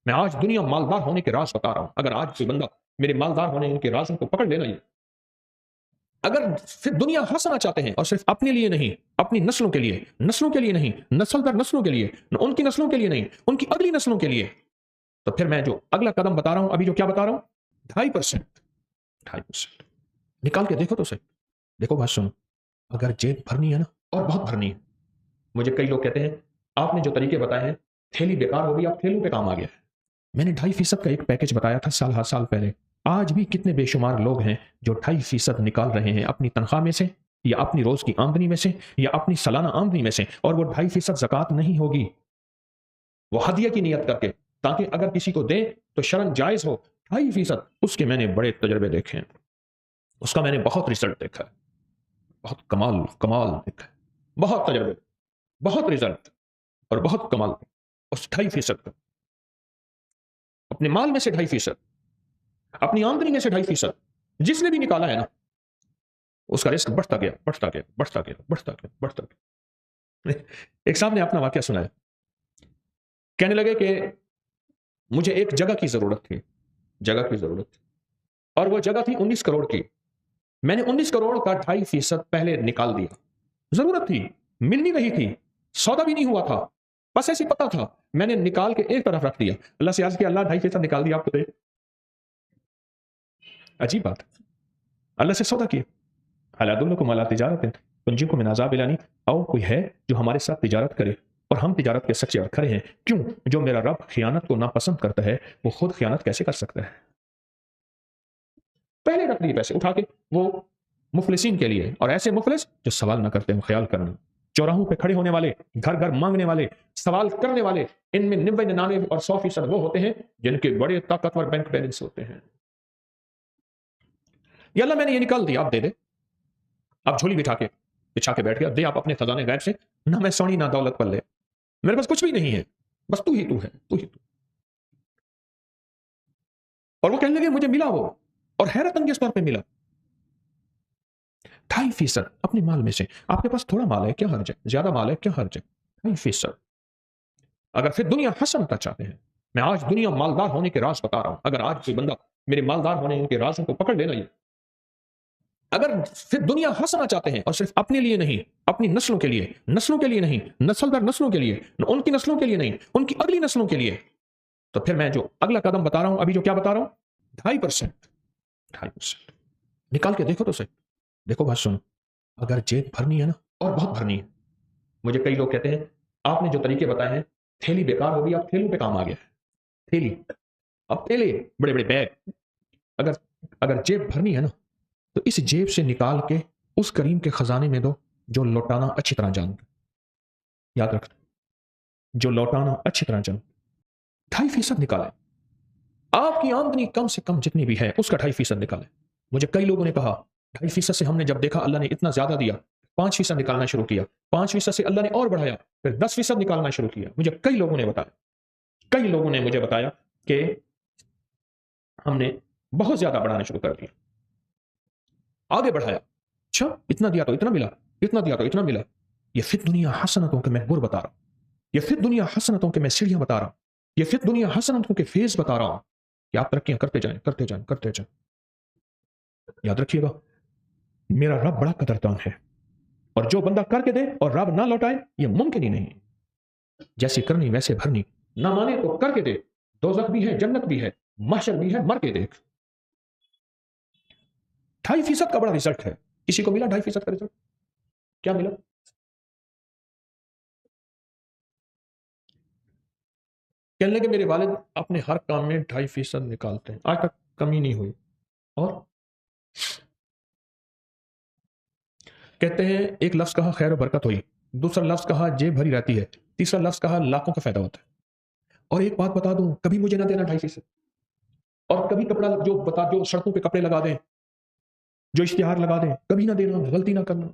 میں آج دنیا مالدار ہونے کے راز بتا رہا ہوں. اگر آج کوئی بندہ میرے مالدار ہونے کے رازوں کو پکڑ لینا, یہ اگر پھر دنیا ہنسنا چاہتے ہیں اور صرف اپنے لیے نہیں, اپنی نسلوں کے لیے نہیں, نسل در نسلوں کے لیے, ان کی نسلوں کے لیے نہیں, ان کی اگلی نسلوں کے لیے, تو پھر میں جو اگلا قدم بتا رہا ہوں, ابھی جو کیا بتا رہا ہوں, 2.5% نکال کے دیکھو تو صحیح. دیکھو بات سنو, اگر جیب بھرنی ہے نا, اور بہت بھرنی ہے. مجھے کئی لوگ کہتے ہیں آپ نے جو طریقے بتائے ہیں تھیلی بیکار ہوگی, آپ تھیلوں پہ کام آ گیا. میں نے 2.5% کا ایک پیکج بتایا تھا سال پہلے. آج بھی کتنے بے شمار لوگ ہیں جو 2.5% نکال رہے ہیں اپنی تنخواہ میں سے, یا اپنی روز کی آمدنی میں سے, یا اپنی سالانہ آمدنی میں سے, اور وہ 2.5% زکوٰۃ نہیں ہوگی, وہ ہدیہ کی نیت کر کے, تاکہ اگر کسی کو دیں تو شرن جائز ہو. 2.5% اس کے میں نے بڑے تجربے دیکھے ہیں, اس کا میں نے بہت ریزلٹ دیکھا ہے, بہت کمال دیکھا ہے, بہت تجربے, بہت ریزلٹ اور بہت کمال. اس 2.5% کا اپنے مال میں سے 2.5%, اپنی آمدنی میں سے 2.5% جس نے بھی نکالا ہے نا, اس کا رزق بڑھتا گیا. ایک صاحب نے اپنا واقعہ سنایا, کہنے لگے کہ مجھے ایک جگہ کی ضرورت تھی, اور وہ جگہ تھی 19 کروڑ کی. میں نے 19 کروڑ کا 2.5% پہلے نکال دیا. ضرورت تھی, مل نہیں رہی تھی, سودا بھی نہیں ہوا تھا, بس ایسی پتا تھا, میں نے نکال کے ایک طرف رکھ دیا. اللہ سے عرض کیا, اللہ 2.5% نکال دیا آپ کو دے. عجیب بات, اللہ سے سودا کیا. حال ادلکم علی تجارت تنجیکم من عذاب الیم, او کوئی ہے جو ہمارے ساتھ تجارت کرے اور ہم تجارت کے سچے اور کھڑے ہیں. کیوں؟ جو میرا رب خیانت کو ناپسند کرتا ہے, وہ خود خیانت کیسے کر سکتا ہے؟ پہلے رکھ دیے پیسے اٹھا کے, وہ مفلسین کے لیے, اور ایسے مفلس جو سوال نہ کرتے ہیں. خیال کرنا, چوراہوں پہ کھڑے ہونے والے, گھر گھر مانگنے والے, سوال کرنے والے, ان میں 90, 99 اور 100% وہ ہوتے ہیں جن کے بڑے طاقتور بینک بیلنس ہوتے ہیں. یا اللہ میں نے یہ نکال دیا, آپ دے دے. آپ جھولی بچھا کے بیٹھ گیا, دے آپ اپنے خزانے غیب سے, نہ میں سونی نہ دولت پر لے, میرے پاس کچھ بھی نہیں ہے, بس تو ہی تو ہے. اور وہ کہنے لگے مجھے ملا وہ, اور حیرت انگیز طور پہ ملا. 2.5% اپنے مال میں سے. آپ کے پاس تھوڑا مال ہے, کیا حرج ہے؟ زیادہ مال ہے, کیا حرج ہے؟ 2.5%. اگر پھر دنیا ہنسنا چاہتے ہیں, میں آج دنیا مالدار ہونے کے راز بتا رہا ہوں. اگر آج کوئی بندہ میرے مالدار ہونے کے رازوں کو پکڑ لینا, یہ اگر پھر دنیا ہنسنا چاہتے ہیں اور صرف اپنے لیے نہیں, اپنی نسلوں کے لیے نہیں, نسل در نسلوں کے لیے, ان کی نسلوں کے لیے نہیں, ان کی اگلی نسلوں کے لیے, تو پھر میں جو اگلا قدم بتا رہا ہوں, ابھی جو کیا بتا رہا ہوں, 2.5% نکال کے دیکھو تو صحیح. دیکھو بات سنو, اگر جیب بھرنی ہے نا, اور بہت بھرنی ہے. مجھے کئی لوگ کہتے ہیں آپ نے جو طریقے بتائے ہیں تھیلی بیکار ہوگی, آپ تھیلوں پہ کام آ گیا. تھیلی, اب تھیلے, بڑے بڑے بیگ. اگر جیب بھرنی ہے نا, تو اس جیب سے نکال کے اس کریم کے خزانے میں دو جو لوٹانا اچھی طرح جانتا. یاد رکھنا, جو لوٹانا اچھی طرح جانتا. 2.5% نکالیں. آپ کی آمدنی کم سے کم جتنی بھی ہے, اس کا 2.5% نکالیں. مجھے کئی لوگوں نے کہا 2.5% سے ہم نے جب دیکھا اللہ نے اتنا زیادہ دیا, 5% نکالنا شروع کیا, 5% سے اللہ نے اور بڑھایا, پھر 10% نکالنا شروع کیا. مجھے کئی لوگوں نے مجھے بتایا کہ ہم نے بہت زیادہ بڑھانا شروع کر دیا, آگے بڑھایا. اچھا, اتنا دیا تو اتنا ملا, اتنا دیا تو اتنا ملا. یہ پھر دنیا حسنتوں کے میں بر بتا رہا ہوں, یہ پھر دنیا حسنتوں کے میں سیڑھیاں بتا رہا ہوں, یہ پھر دنیا حسنتوں کے فیز بتا رہا ہوں کہ آپ ترقیاں کرتے جائیں. یاد رکھیے گا, میرا رب بڑا قدردان ہے, اور جو بندہ کر کے دے اور رب نہ لوٹائے, یہ ممکن ہی نہیں. جیسی کرنی ویسے بھرنی, نہ مانے تو کر کے دے. دوزخ بھی ہے, جنت بھی ہے, محشر بھی ہے, مر کے دیکھ. 2.5% کا بڑا ریزلٹ ہے. کسی کو ملا 2.5% کا ریزلٹ؟ کیا ملا؟ کہنے لگے میرے والد اپنے ہر کام میں 2.5% نکالتے ہیں, آج تک کمی نہیں ہوئی. اور کہتے ہیں ایک لفظ کہا خیر و برکت ہوئی, دوسرا لفظ کہا جیب بھری رہتی ہے, تیسرا لفظ کہا لاکھوں کا فائدہ ہوتا ہے. اور ایک بات بتا دوں, کبھی مجھے نہ دینا 2.5%, اور کبھی کپڑا جو سڑکوں پہ کپڑے لگا دیں, جو اشتہار لگا دیں, کبھی نہ دینا, غلطی نہ کرنا.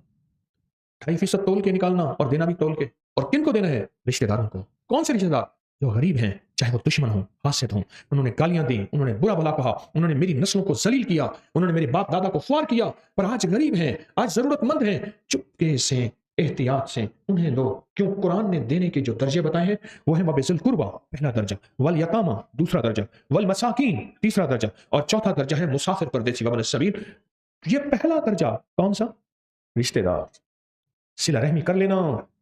2.5% تول کے نکالنا, اور دینا بھی تول کے. اور کن کو دینا ہے؟ رشتہ داروں کو. کون سے رشتہ دار؟ جو غریب ہیں, چاہے وہ دشمن ہوں, حاسد ہوں. انہوں نے گالیاں دی, انہوں نے برا بھلا کہا, انہوں نے میری نسلوں کو ذلیل کیا, انہوں نے میرے باپ دادا کو خوار کیا, پر آج غریب ہیں, آج ضرورت مند ہیں, چپکے سے احتیاط سے انہیں دو، کیوں قرآن نے دینے کے جو درجے بتائے ہیں وہ ہے وبذل قربا پہلا درجہ، والیتامى دوسرا درجہ، والمساکین تیسرا درجہ، اور چوتھا درجہ ہے مسافر پردیسی وابن السبیل۔ یہ پہلا درجہ کون سا؟ رشتہ دار، صلہ رحمی کر لینا۔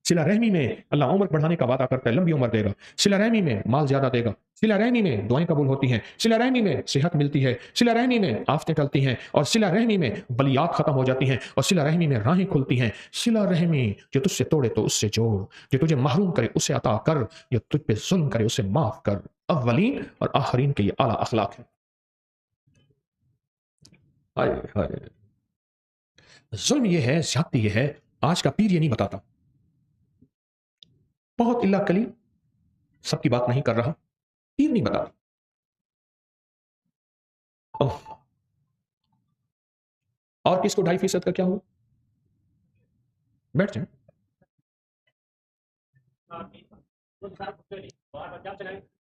صلہ رحمی میں اللہ عمر بڑھانے کا وعدہ کرتا ہے، لمبی عمر دے گا، صلہ رحمی میں مال زیادہ دے گا، صلہ رحمی میں دعائیں قبول ہوتی ہیں، صلہ رحمی میں صحت ملتی ہے، صلہ رحمی میں آفتیں ٹلتی ہیں، اور صلہ رحمی میں بلیات ختم ہو جاتی ہیں، اور صلہ رحمی میں راہیں کھلتی ہیں۔ صلہ رحمی جو تجھ سے توڑے تو اس سے جوڑ، جو تجھے محروم کرے اسے عطا کر، جو تجھ پہ ظلم کرے اسے معاف کر۔ اولین اور آخرین کے یہ اعلیٰ اخلاق ہیں۔ ہائے ہائے، ظلم یہ ہے، زیادتی یہ ہے، آج کا پیر یہ نہیں بتاتا، بہت اللہ کلی، سب کی بات نہیں کر رہا، پیر نہیں بتاتا۔ اور کس کو 2.5% کا کیا ہوا؟ بیٹھ جائیں۔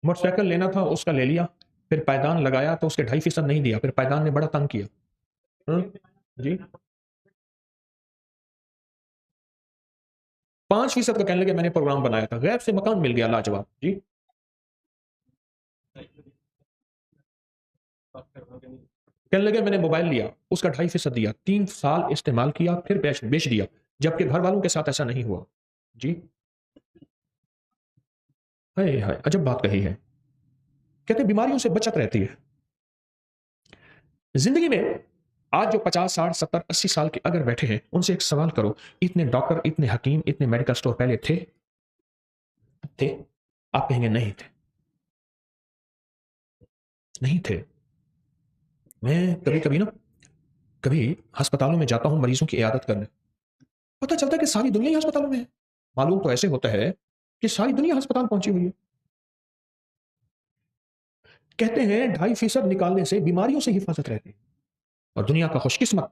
موٹر سائیکل لینا تھا، اس کا لے لیا، پھر پائیدان لگایا تو اس کے 2.5% نہیں دیا، پھر پائیدان نے بڑا تنگ کیا۔ جی 5% کا کہنے لگے میں نے پروگرام بنایا تھا، غیب سے مکان مل گیا لاجواب۔ جی کہنے لگے میں نے موبائل لیا، اس کا 2.5% دیا، 3 سال استعمال کیا، پھر بیچ دیا، جبکہ گھر والوں کے ساتھ ایسا نہیں ہوا۔ جی ہائے ہائے، عجب بات کہی ہے۔ کہتے بیماریوں سے بچت رہتی ہے زندگی میں۔ آج جو 50 60 70 80 سال کے اگر بیٹھے ہیں، ان سے ایک سوال کرو، اتنے ڈاکٹر، اتنے حکیم، اتنے میڈیکل سٹور پہلے تھے؟ آپ کہیں گے نہیں تھے، نہیں تھے۔ میں کبھی ہسپتالوں میں جاتا ہوں مریضوں کی عیادت کرنے، پتہ چلتا ہے کہ ساری دنیا ہی ہسپتالوں میں ہے۔ معلوم تو ایسے ہوتا ہے کہ ساری دنیا ہسپتال پہنچی ہوئی ہے۔ کہتے ہیں 2.5% نکالنے سے بیماریوں سے حفاظت رہتی ہے، اور دنیا کا خوش قسمت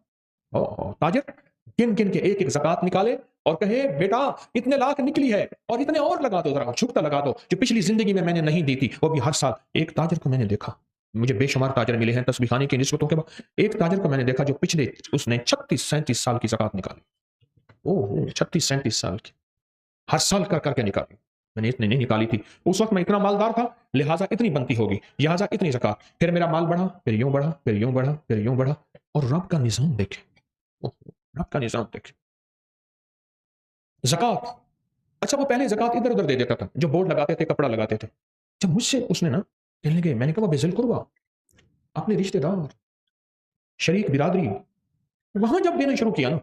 تاجر گن گن کے ایک ایک زکات نکالے اور کہے بیٹا اتنے لاکھ نکلی ہے اور اتنے اور لگا دو، ذرا چھپتا لگا دو جو پچھلی زندگی میں نے نہیں دی تھی، وہ بھی ہر سال۔ ایک تاجر کو میں نے دیکھا، مجھے بے شمار تاجر ملے ہیں تسبیح خانے کی نسبتوں کے بعد، ایک تاجر کو میں نے دیکھا جو پچھلے اس نے 36 37 سال کی زکات نکالی۔ 36 37 سال کی، ہر سال کر کر کے نکالی۔ میں نے اتنی نہیں نکالی تھی اس وقت، میں اتنا مالدار تھا لہٰذا اتنی بنتی ہوگی، لہٰذا اتنی زکات، پھر میرا مال بڑھا، پھر یوں بڑھا، پھر یوں بڑھا، پھر یوں بڑھا، اور رب کا نظام دیکھے، رب کا نظام دیکھے۔ زکات، اچھا وہ پہلے زکات ادھر ادھر دے دیتا تھا، جو بورڈ لگاتے تھے، کپڑا لگاتے تھے، جب مجھ سے اس نے نا کہنے لگے، میں نے کہا وہ بذل قربا، اپنے رشتہ دار، شریک برادری، وہاں جب دینا شروع کیا نا،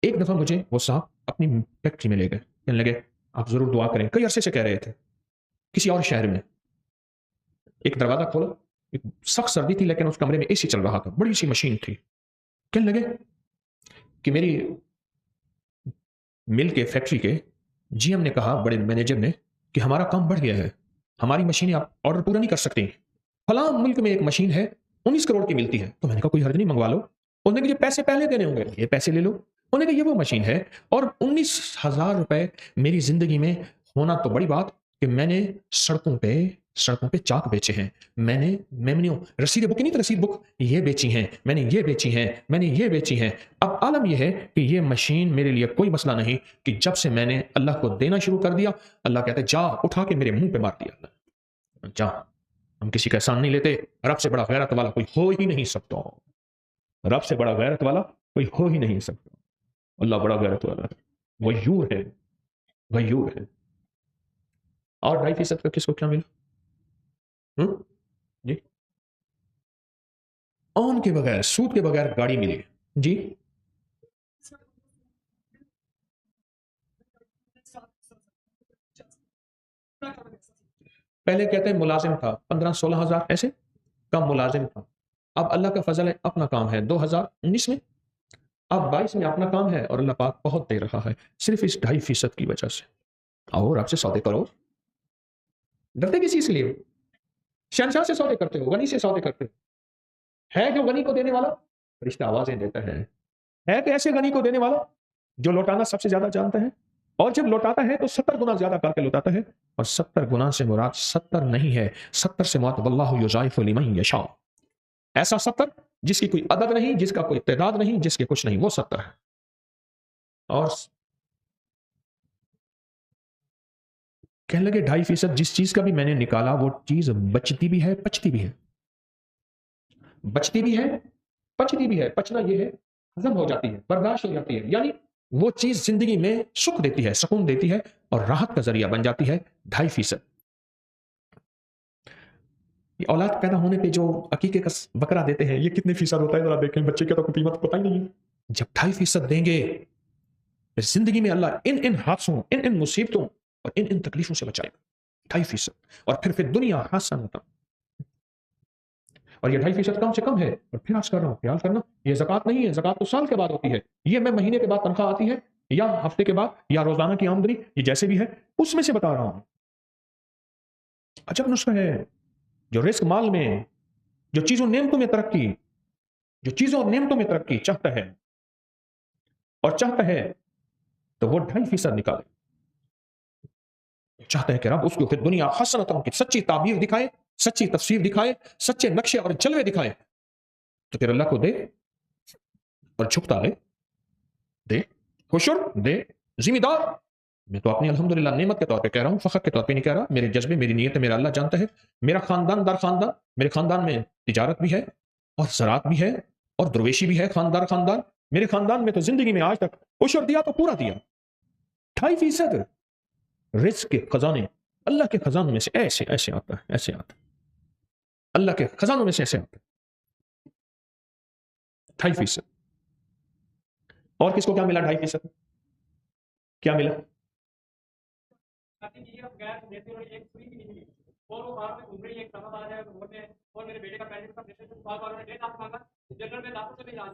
ایک دفعہ مجھے وہ صاحب اپنی فیکٹری میں لے گئے، کہنے لگے آپ ضرور دعا کریں، کئی عرصے سے کہہ رہے تھے، کسی اور شہر میں۔ ایک دروازہ کھولا، ایک سخت سردی تھی لیکن اس کمرے میں اے سی چل رہا تھا، بڑی سی مشین تھی۔ کہنے لگے کہ میری مل کے فیکٹری کے جی ایم نے کہا، بڑے مینیجر نے، کہ ہمارا کام بڑھ گیا ہے، ہماری مشینیں آپ آرڈر پورا نہیں کر سکتے، فلاں ملک میں ایک مشین ہے 19 کروڑ کی ملتی ہے۔ تو میں نے کہا کوئی حرج نہیں، منگوا لو۔ انہوں نے کہا یہ پیسے پہلے دینے ہوں گے، یہ پیسے لے لو۔ انہوں نے کہا یہ وہ مشین ہے، اور 19,000 روپے میری زندگی میں ہونا تو بڑی بات کہ میں نے سڑکوں پہ چاک بیچے ہیں، میں نے رسید بک نہیں تو رسید بک یہ بیچی ہیں، میں نے یہ بیچی ہیں، میں نے یہ بیچی ہیں۔ اب عالم یہ ہے کہ یہ مشین میرے لیے کوئی مسئلہ نہیں، کہ جب سے میں نے اللہ کو دینا شروع کر دیا، اللہ کہتے جا، اٹھا کے میرے منہ پہ مار دیا، اللہ جا۔ ہم کسی کا احسان نہیں لیتے، رب سے بڑا غیرت والا کوئی ہو ہی نہیں سکتا، رب سے بڑا غیرت والا کوئی ہو ہی نہیں سکتا، اللہ بڑا غیرت والا ہے، غیور ہے، غیور ہے۔ اور 2.5% کا کس کو کیا ملا؟ جی آن کے بغیر، سود کے بغیر گاڑی ملی، جی پہلے کہتے ہیں ملازم تھا 15-16 ہزار، ایسے کم ملازم تھا، اب اللہ کا فضل ہے اپنا کام ہے 2019 میں، اب 22 میں اپنا کام ہے، اور اللہ پاک بہت دے رہا ہے صرف اس 2.5% کی وجہ سے۔ اور آپ سے سودے کرو، ڈرتے کسی سے لیے؟ شہنشاہ سے سودے کرتے ہو، غنی سے سودے کرتے ہو، ہے جو غنی کو دینے والا فرشتہ آوازیں دیتا ہے کہ ایسے غنی کو دینے والا جو لوٹانا سب سے زیادہ جانتا ہے، اور جب لوٹاتا ہے تو 70 گنا زیادہ کر کے لوٹاتا ہے، اور 70 گنا سے مراد 70 نہیں ہے، 70 سے مراد واللہ یضاعف لمن یشاء، ایسا 70 جس کی کوئی عدد نہیں، جس کا کوئی تعداد نہیں، جس کے کچھ نہیں، وہ 70 ہے۔ اور کہنے لگے 2.5% جس چیز کا بھی میں نے نکالا وہ چیز بچتی بھی ہے پچتی بھی ہے، بچتی بھی ہے پچتی بھی ہے۔ پچنا یہ ہے ہضم ہو جاتی ہے، برداشت ہو جاتی ہے، یعنی وہ چیز زندگی میں سکھ دیتی ہے، سکون دیتی ہے اور راحت کا ذریعہ بن جاتی ہے 2.5%۔ یہ اولاد پیدا ہونے پہ جو عقیقے کا بکرا دیتے ہیں یہ کتنے فیصد ہوتا ہے ذرا دیکھیں، بچے کا تو قیمت پتہ ہی نہیں ہے۔ جب 2.5% دیں گے پھر زندگی میں اللہ ان حادثوں، ان مصیبتوں اور ان تکلیفوں سے بچائے گا۔ 2.5% اور پھر دنیا حسن ہوتا، اور یہ 2.5% کم سے کم ہے۔ اور پھر عرض کر رہا ہوں، خیال کرنا یہ زکوٰۃ نہیں ہے، زکوٰۃ تو سال کے بعد ہوتی ہے، یہ میں مہینے کے بعد تنخواہ آتی ہے یا ہفتے کے بعد یا روزانہ کی آمدنی، یہ جیسے بھی ہے اس میں سے بتا رہا ہوں۔ عجب نسخہ ہے جو رزق مال میں، جو چیزوں نعمتوں میں ترقی، جو چیزوں اور نعمتوں میں ترقی چاہتا ہے اور چاہتا ہے تو وہ 2.5% نکالے، چاہتا ہے کہ رب اس کو پھر دنیا حسنتوں کی سچی تعبیر دکھائے، سچی تفسیر دکھائے، سچے نقشے اور جلوے دکھائے، تو پھر اللہ کو دے اور جھکتا ہے، دے حشر دے ذمہ دار۔ میں تو اپنی الحمدللہ نعمت کے طور پہ کہہ رہا ہوں، فخر کے طور پہ نہیں کہہ رہا، میرے جذبے میری نیت میرا اللہ جانتا ہے۔ میرا خاندان در خاندان، میرے خاندان میں تجارت بھی ہے اور زراعت بھی ہے اور درویشی بھی ہے، خاندان خاندان میرے خاندان میں تو زندگی میں آج تک عشر دیا تو پورا دیا۔ 2.5% رزق کے خزانے اللہ کے خزانوں میں سے ایسے ایسے آتا ہے، ایسے آتا ہے، اللہ کے خزانوں میں سے ایسے آتا ہے 2.5%۔ اور کس کو کیا ملا 2.5%؟ کیا ملا؟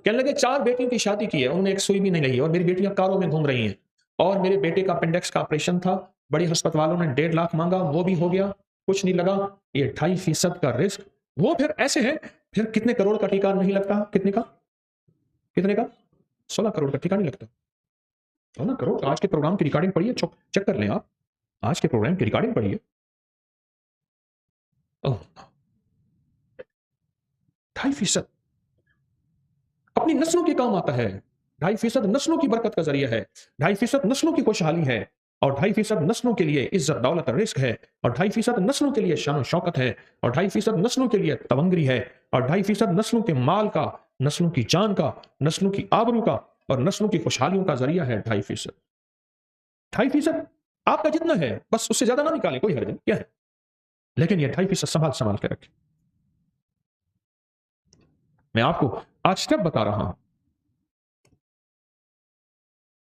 کہنے لگے 4 بیٹیوں کی شادی کی ہے، انہوں نے ایک سوئی بھی نہیں لگی، اور میری بیٹیاں کاروں میں گھوم رہی ہیں، اور میرے بیٹے کا اپینڈکس کا آپریشن تھا، بڑی ہسپتال والوں نے 1.5 لاکھ مانگا، وہ بھی ہو گیا، کچھ نہیں لگا۔ یہ 2.5% کا رزق، وہ پھر ایسے ہے، پھر کتنے کروڑ کا ٹھیکہ نہیں لگتا؟ کتنے کا 16 کروڑ کا ٹھیکہ نہیں لگتا، 16 کروڑ۔ آج کے پروگرام کی ریکارڈنگ پڑھیے، چیک کر لیں آپ، آج کے پروگرام کی ریکارڈنگ پڑھیے۔ 2.5% اپنی نسلوں کے کام آتا ہے، 2.5% نسلوں کی برکت کا ذریعہ ہے، 2.5% نسلوں کی خوشحالی ہے، اور 2.5% نسلوں کے لیے عزت دولت رزق ہے، اور 2.5% نسلوں کے لیے شان و شوکت ہے، اور 2.5% نسلوں کے لیے تونگری ہے، اور 2.5% نسلوں کے مال کا، نسلوں کی جان کا، نسلوں کی آبرو کا اور نسلوں کی خوشحالیوں کا ذریعہ ہے 2.5%۔ 2.5% آپ کا جتنا ہے بس اس سے زیادہ نہ نکالیں، کوئی حرج نہیں، کیا ہے، لیکن یہ 2.5% سنبھال کے رکھیں۔ میں آپ کو آج سٹیپ بتا رہا ہوں،